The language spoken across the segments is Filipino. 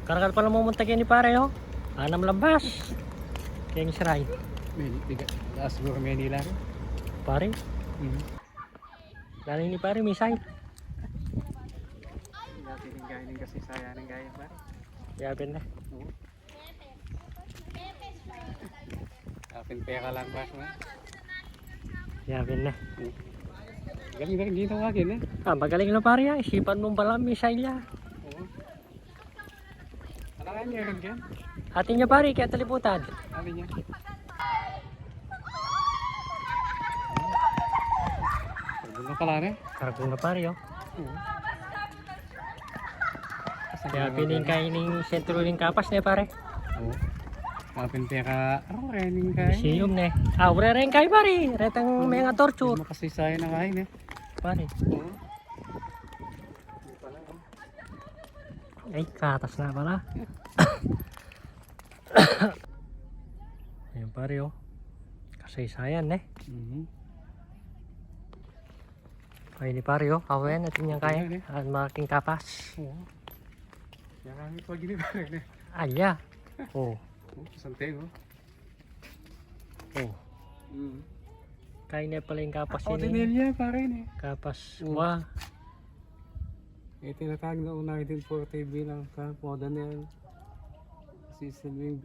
Karakal pala mumunta kayo ni pare, oh. Anam lambas. Kaya yung saray. Siguro may nila rin. Pare, lalo ni pare, may side. Dati ng gaya ng kasi saya ng gaya pare. Yapin na. Oo. Kapin pera lang ba mo? Yapin na. Galing galing dito wagin eh. Ah, magaling na pare, ah. Isipan mo pala, may side niya. Oo. Ano nga niya rin yan? Atin niya pare, kaya taliputan. Sabi niya. Pagbuno ka lang eh. Karagong na pare, oh. Oo. Kaya piningkain sentro ng kapas niya pare. Oo. Kapin pera. Ano rening kaya? Museum ne. Ah, ure rin kay pare. Retang may nga torture. Makasisaya na kain eh. Pare. Oo. Ay, katas na pala. Ayan pare, oh. Kasaysayan eh. Ay ni pare, oh. Awen, natin niyang kaya. Ang malaking kapas. Oo. Yan ang ito gini pa rin eh. Aya. Oh. Sante oh. Oh. Kaya na pala yung kapas Ako yun. tinilya pa rin eh. Kapas. Oo. Wah. Tinatawag na unang 1940 bilang kapoda na sisilbing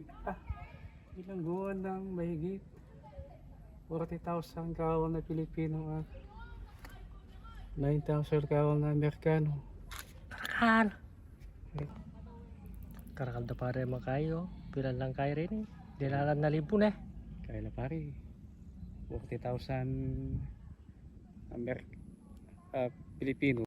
ilang buwan ng mahigit 40,000 kawan na Pilipino at 9,000 kawan na Amerikano. Karakal. Karakal na pare makayo. Pilan lang kayo rin eh. Dilalan na libon eh. Kaya na pare 40,000 Pilipino.